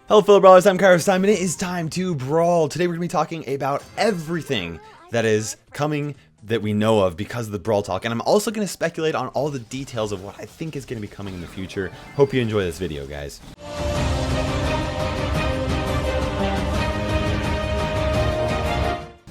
Hello fellow brawlers, I'm KairosTime and it is time to brawl. Today we're going to be talking about everything that is coming that we know of because of the Brawl Talk, and I'm also going to speculate on all the details of what I think is going to be coming in the future. Hope you enjoy this video, guys.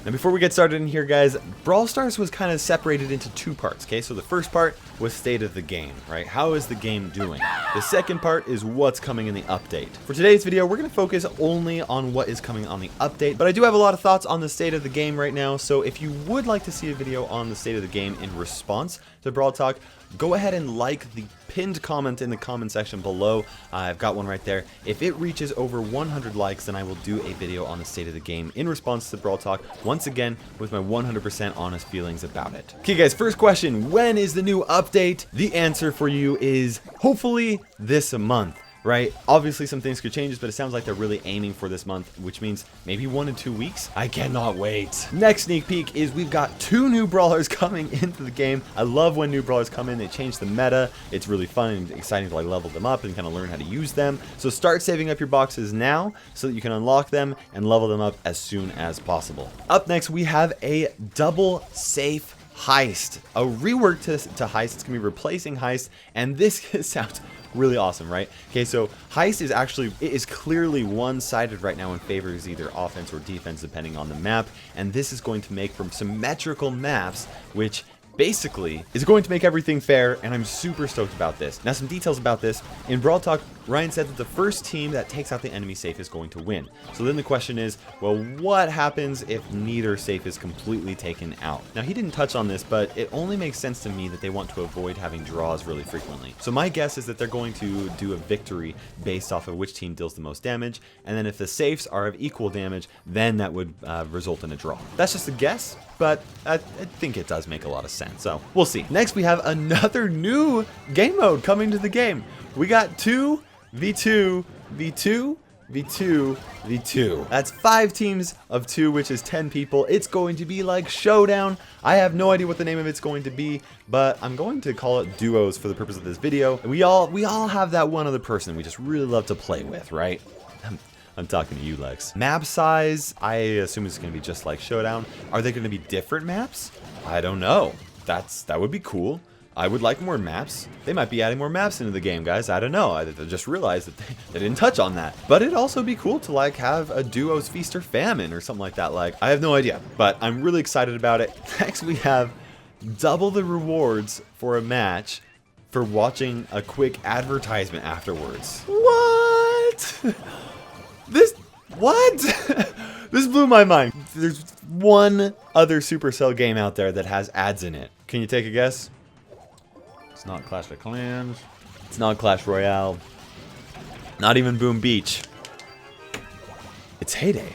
Now before we get started in here, guys, Brawl Stars was kind of separated into two parts, okay? So the first part was state of the game, right? How is the game doing? The second part is what's coming in the update. For today's video, we're going to focus only on what is coming on the update, but I do have a lot of thoughts on the state of the game right now, so if you would like to see a video on the state of the game in response to Brawl Talk, go ahead and like the pinned comment in the comment section below. I've got one right there. If it reaches over 100 likes, then I will do a video on the state of the game in response to Brawl Talk, once again with my 100% honest feelings about it. Okay guys, first question, when is the new update? The answer for you is hopefully this month. Right? Obviously some things could change, but it sounds like they're really aiming for this month, which means maybe 1 to 2 weeks. I cannot wait. Next sneak peek is we've got 2 new brawlers coming into the game. I love when new brawlers come in. They change the meta. It's really fun and exciting to like level them up and kind of learn how to use them. So start saving up your boxes now so that you can unlock them and level them up as soon as possible. Up next, we have a double safe Heist, a rework to Heist. It's gonna be replacing Heist, and this sounds really awesome, right? Okay, so Heist is actually, it is clearly one-sided right now and favors either offense or defense depending on the map, and this is going to make from symmetrical maps, which basically is going to make everything fair, and I'm super stoked about this. Now, some details about this. In Brawl Talk, Ryan said that the first team that takes out the enemy safe is going to win. So then the question is, well, what happens if neither safe is completely taken out? Now, he didn't touch on this, but it only makes sense to me that they want to avoid having draws really frequently. So my guess is that they're going to do a victory based off of which team deals the most damage, and then if the safes are of equal damage, then that would result in a draw. That's just a guess, but I think it does make a lot of sense, so we'll see. Next, we have another new game mode coming to the game. We got 2v2, v2, v2, v2. That's 5 teams of 2, which is 10 people. It's going to be like Showdown. I have no idea what the name of it's going to be, but I'm going to call it Duos for the purpose of this video. And we all have that one other person we just really love to play with, right? I'm talking to you, Lex. Map size, I assume it's going to be just like Showdown. Are they going to be different maps? I don't know. That would be cool. I would like more maps. They might be adding more maps into the game, guys. I don't know. I just realized that they didn't touch on that. But it'd also be cool to like have a Duos Feast or Famine or something like that. Like, I have no idea, but I'm really excited about it. Next, we have double the rewards for a match for watching a quick advertisement afterwards. What? What? This blew my mind. There's one other Supercell game out there that has ads in it. Can you take a guess? It's not Clash of Clans. It's not Clash Royale. Not even Boom Beach. It's Heyday.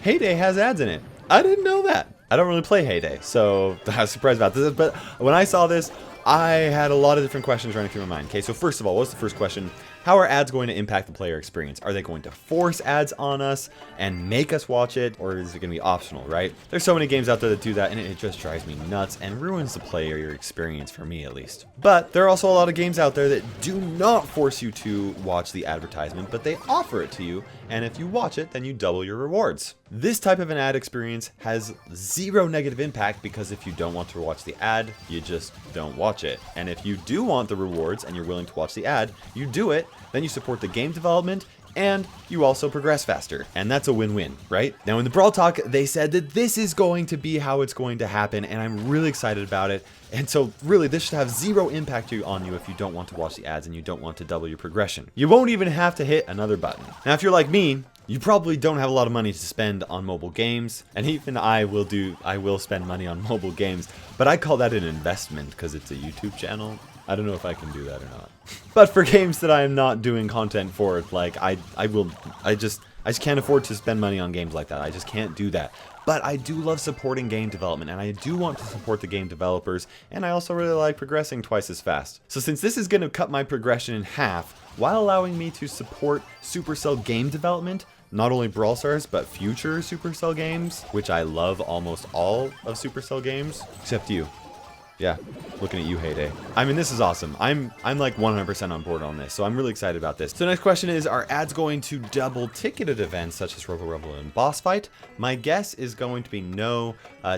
Heyday has ads in it. I didn't know that. I don't really play Heyday, so I was surprised about this. But when I saw this, I had a lot of different questions running through my mind. Okay, so first of all, what's the first question? How are ads going to impact the player experience? Are they going to force ads on us and make us watch it, or is it going to be optional, right? There's so many games out there that do that, and it just drives me nuts and ruins the player experience, for me at least. But there are also a lot of games out there that do not force you to watch the advertisement, but they offer it to you, and if you watch it, then you double your rewards. This type of an ad experience has zero negative impact, because if you don't want to watch the ad, you just don't watch it. And if you do want the rewards and you're willing to watch the ad, you do it. Then you support the game development, and you also progress faster. And that's a win-win, right? Now in the Brawl Talk, they said that this is going to be how it's going to happen, and I'm really excited about it. And so really, this should have zero impact on you if you don't want to watch the ads and you don't want to double your progression. You won't even have to hit another button. Now if you're like me, you probably don't have a lot of money to spend on mobile games, and even I will spend money on mobile games, but I call that an investment because it's a YouTube channel. I don't know if I can do that or not. But for games that I am not doing content for, like I just can't afford to spend money on games like that. I just can't do that. But I do love supporting game development, and I do want to support the game developers, and I also really like progressing twice as fast. So since this is going to cut my progression in half, while allowing me to support Supercell game development, not only Brawl Stars, but future Supercell games, which I love almost all of Supercell games, except you. Yeah, looking at you, Heyday. I mean, this is awesome. I'm like 100% on board on this, so I'm really excited about this. So next question is, are ads going to double ticketed events such as Robo Rumble and Boss Fight? My guess is going to be no.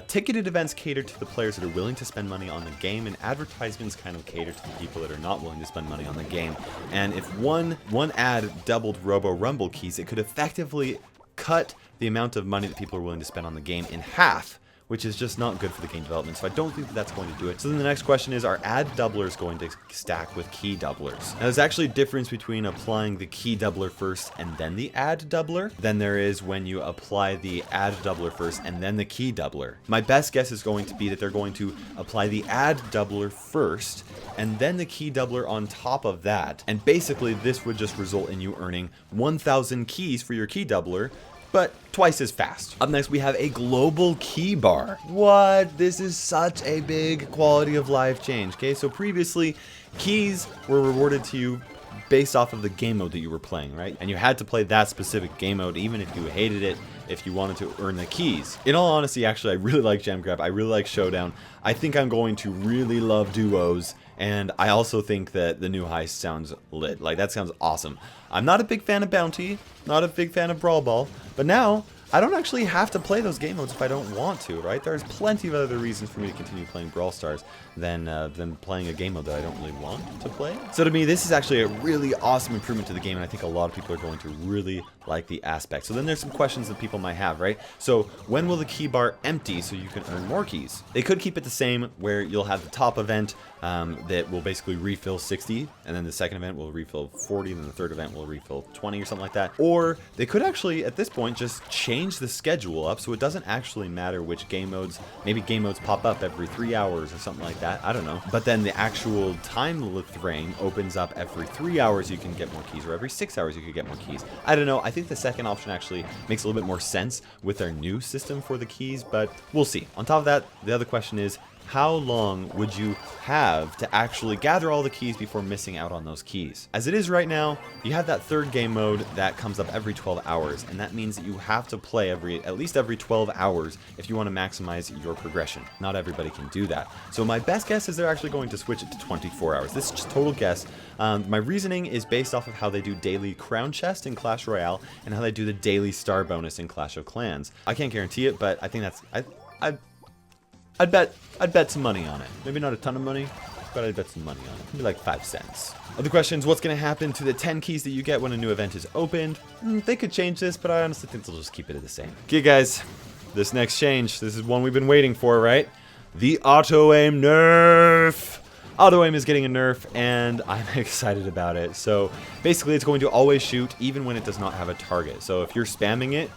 Ticketed events cater to the players that are willing to spend money on the game, and advertisements kind of cater to the people that are not willing to spend money on the game. And if one ad doubled Robo Rumble keys, it could effectively cut the amount of money that people are willing to spend on the game in half, which is just not good for the game development, so I don't think that that's going to do it. So then the next question is, are ad doublers going to stack with key doublers? Now, there's actually a difference between applying the key doubler first and then the ad doubler than there is when you apply the ad doubler first and then the key doubler. My best guess is going to be that they're going to apply the ad doubler first and then the key doubler on top of that. And basically, this would just result in you earning 1,000 keys for your key doubler, but twice as fast. Up next, we have a global key bar. What? This is such a big quality of life change, okay? So previously, keys were rewarded to you based off of the game mode that you were playing, right? And you had to play that specific game mode, even if you hated it, if you wanted to earn the keys. In all honesty, actually, I really like Gem Grab. I really like Showdown. I think I'm going to really love duos. And I also think that the new heist sounds lit. Like, that sounds awesome. I'm not a big fan of Bounty, not a big fan of Brawl Ball, but now I don't actually have to play those game modes if I don't want to, right? There's plenty of other reasons for me to continue playing Brawl Stars than playing a game mode that I don't really want to play. So to me, this is actually a really awesome improvement to the game, and I think a lot of people are going to really like the aspect. So then there's some questions that people might have, right? So when will the key bar empty so you can earn more keys? They could keep it the same, where you'll have the top event that will basically refill 60, and then the second event will refill 40, and then the third event will refill 20 or something like that. Or they could actually, at this point, just change the schedule up so it doesn't actually matter which game modes. Maybe game modes pop up every 3 hours or something like that. I don't know. But then the actual time frame opens up every 3 hours you can get more keys, or every 6 hours you could get more keys. I don't know. I think the second option actually makes a little bit more sense with their new system for the keys, but we'll see. On top of that, the other question is, how long would you have to actually gather all the keys before missing out on those keys? As it is right now, you have that third game mode that comes up every 12 hours, and that means that you have to play at least every 12 hours if you want to maximize your progression. Not everybody can do that. So my best guess is they're actually going to switch it to 24 hours. This is just total guess. My reasoning is based off of how they do daily crown chest in Clash Royale and how they do the daily star bonus in Clash of Clans. I can't guarantee it, but I think that's... I'd bet some money on it. Maybe not a ton of money, but I'd bet some money on it. Maybe like 5 cents. Other questions, what's going to happen to the 10 keys that you get when a new event is opened? They could change this, but I honestly think they'll just keep it the same. Okay, guys, this next change, this is one we've been waiting for, right? The Auto Aim Nerf. Auto Aim is getting a nerf, and I'm excited about it. So basically, it's going to always shoot, even when it does not have a target. So if you're spamming it,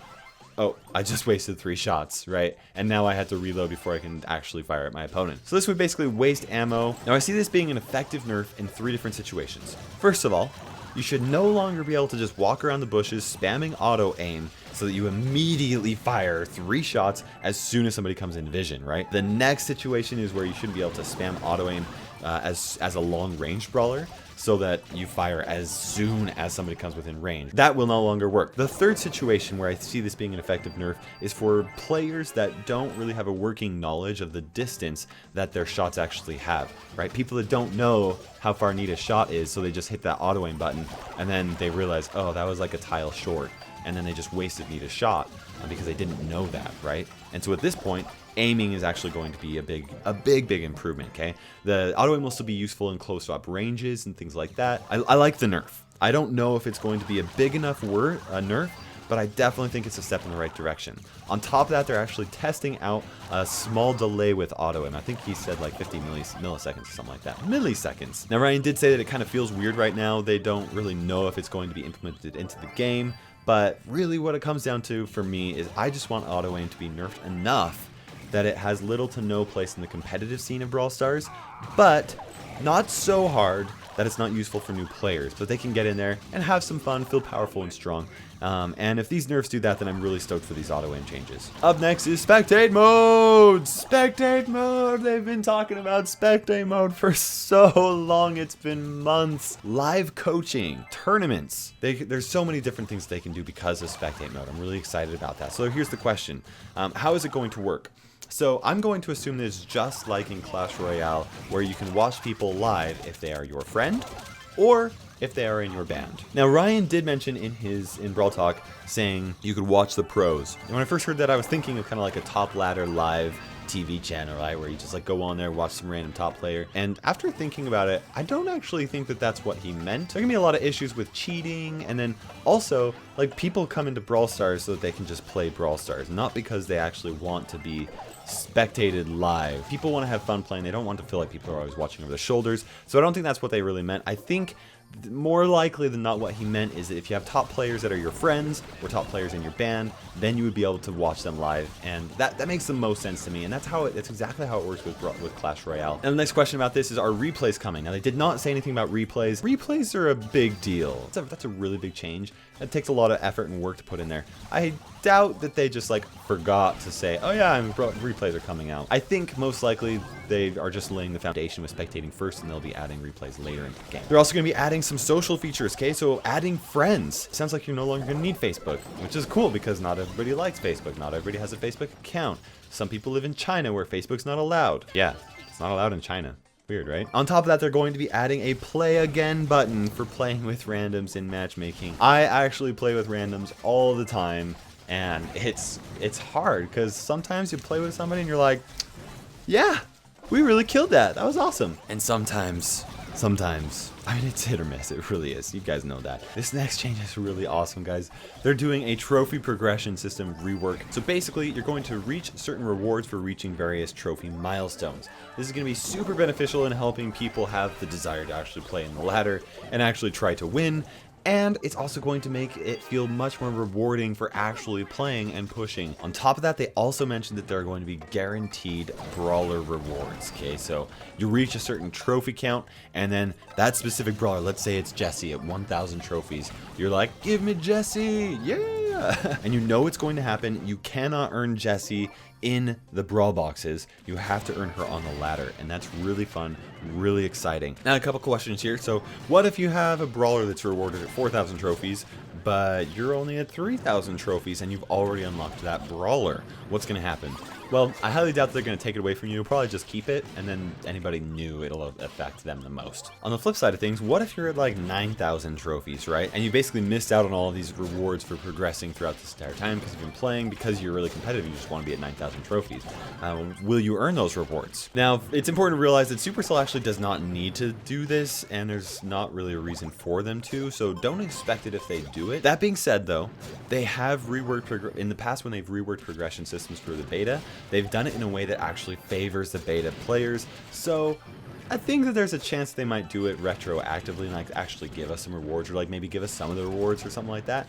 oh, I just wasted 3 shots, right? And now I had to reload before I can actually fire at my opponent. So this would basically waste ammo. Now I see this being an effective nerf in 3 different situations. First of all, you should no longer be able to just walk around the bushes spamming auto aim so that you immediately fire 3 shots as soon as somebody comes in vision, right? The next situation is where you shouldn't be able to spam auto aim as a long range brawler, so that you fire as soon as somebody comes within range. That will no longer work. The third situation where I see this being an effective nerf is for players that don't really have a working knowledge of the distance that their shots actually have, right? People that don't know how far Nita's shot is, so they just hit that auto aim button, and then they realize, oh, that was like a tile short, and then they just wasted Nita's shot because they didn't know that, right? And so at this point, aiming is actually going to be a big improvement, okay? The auto aim will still be useful in close-up ranges and things like that. I like the nerf. I don't know if it's going to be a big enough nerf, but I definitely think it's a step in the right direction. On top of that, they're actually testing out a small delay with auto aim. I think he said like 50 milliseconds or something like that. Milliseconds. Now, Ryan did say that it kind of feels weird right now. They don't really know if it's going to be implemented into the game, but really what it comes down to for me is I just want auto aim to be nerfed enough that it has little to no place in the competitive scene of Brawl Stars, but not so hard that it's not useful for new players, but they can get in there and have some fun, feel powerful and strong. And if these nerfs do that, then I'm really stoked for these auto aim changes. Up next is Spectate Mode! Spectate Mode! They've been talking about Spectate Mode for so long. It's been months. Live coaching, tournaments. There's so many different things they can do because of Spectate Mode. I'm really excited about that. So here's the question. How is it going to work? So I'm going to assume that it's just like in Clash Royale, where you can watch people live if they are your friend, or if they are in your band. Now Ryan did mention in Brawl Talk saying you could watch the pros. And when I first heard that, I was thinking of kind of like a top ladder live TV channel, right, where you just like go on there, watch some random top player. And after thinking about it, I don't actually think that that's what he meant. There can be a lot of issues with cheating, and then also like people come into Brawl Stars so that they can just play Brawl Stars, not because they actually want to be spectated live. People want to have fun playing. They don't want to feel like people are always watching over their shoulders. So I don't think that's what they really meant. I think more likely than not what he meant is that if you have top players that are your friends or top players in your band, then you would be able to watch them live, and that makes the most sense to me, and that's exactly how it works with Clash Royale. And the next question about this is, are replays coming? Now they did not say anything about replays. Replays are a big deal. That's a really big change. It takes a lot of effort and work to put in there. I doubt that they just like forgot to say, oh yeah, replays are coming out. I think most likely they are just laying the foundation with spectating first, and they'll be adding replays later into the game. They're also going to be adding some social features, okay? So adding friends. Sounds like you're no longer going to need Facebook, which is cool because not everybody likes Facebook. Not everybody has a Facebook account. Some people live in China where Facebook's not allowed. Yeah, it's not allowed in China. Weird, right? On top of that, they're going to be adding a play again button for playing with randoms in matchmaking. I actually play with randoms all the time, and it's hard because sometimes you play with somebody and you're like, yeah, we really killed that. That was awesome. And sometimes, I mean, it's hit or miss. It really is. You guys know that. This next change is really awesome, guys. They're doing a trophy progression system rework. So basically, you're going to reach certain rewards for reaching various trophy milestones. This is going to be super beneficial in helping people have the desire to actually play in the ladder and actually try to win. And it's also going to make it feel much more rewarding for actually playing and pushing. On top of that, they also mentioned that there are going to be guaranteed brawler rewards. Okay, so you reach a certain trophy count, and then that specific brawler, let's say it's Jesse at 1,000 trophies, you're like, give me Jesse, yeah! And you know it's going to happen. You cannot earn Jesse in the brawl boxes. You have to earn her on the ladder, and that's really fun, really exciting. Now a couple questions here. So what if you have a brawler that's rewarded at 4,000 trophies, but you're only at 3,000 trophies and you've already unlocked that brawler? What's going to happen? Well, I highly doubt they're going to take it away from you. You'll probably just keep it, and then anybody new, it'll affect them the most. On the flip side of things, what if you're at like 9,000 trophies, right? And you basically missed out on all of these rewards for progressing throughout this entire time because you've been playing, because you're really competitive, you just want to be at 9,000 trophies. Will you earn those rewards? Now, it's important to realize that Supercell actually does not need to do this, and there's not really a reason for them to, so don't expect it if they do it. That being said, though, they have reworked in the past when they've reworked progression systems for the beta. They've done it in a way that actually favors the beta players, so I think that there's a chance they might do it retroactively and like actually give us some rewards, or like maybe give us some of the rewards or something like that.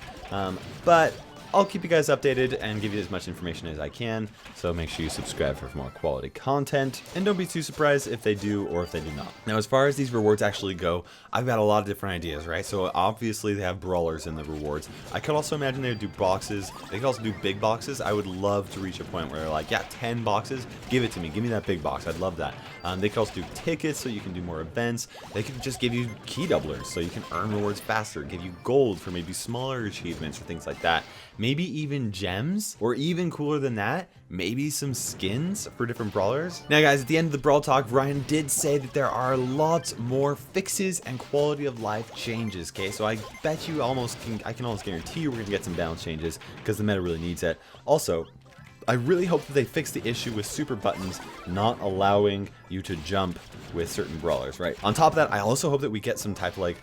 But I'll keep you guys updated and give you as much information as I can, so make sure you subscribe for more quality content, and don't be too surprised if they do or if they do not. Now, as far as these rewards actually go, I've got a lot of different ideas, right? So obviously they have brawlers in the rewards. I could also imagine they would do boxes. They could also do big boxes. I would love to reach a point where they're like, yeah, 10 boxes, give it to me. Give me that big box. I'd love that. They could also do tickets so you can do more events. They could just give you key doublers so you can earn rewards faster, give you gold for maybe smaller achievements or things like that. Maybe even gems, or even cooler than that, maybe some skins for different brawlers. Now guys, at the end of the Brawl Talk, Ryan did say that there are lots more fixes and quality of life changes, okay? So I bet you I can almost guarantee you we're gonna get some balance changes because the meta really needs it. Also, I really hope that they fix the issue with super buttons not allowing you to jump with certain brawlers, right? On top of that, I also hope that we get some type of like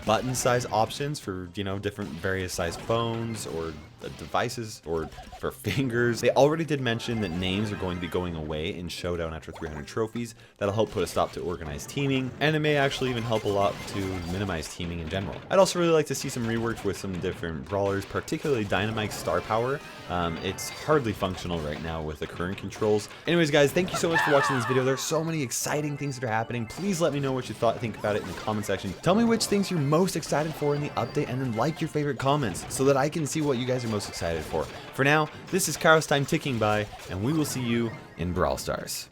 button size options for, you know, different various size phones or devices, or for fingers. They already did mention that names are going to be going away in Showdown after 300 trophies. That'll help put a stop to organized teaming, and it may actually even help a lot to minimize teaming in general. I'd also really like to see some reworks with some different brawlers, particularly Dynamite's star power. It's hardly functional right now with the current controls. Anyways guys, thank you so much for watching this video. There's so many exciting things that are happening. Please let me know what you think about it in the comment section. Tell me which things you're most excited for in the update, and then like your favorite comments so that I can see what you guys are most excited for. For now, this is KairosTime ticking by, and we will see you in Brawl Stars.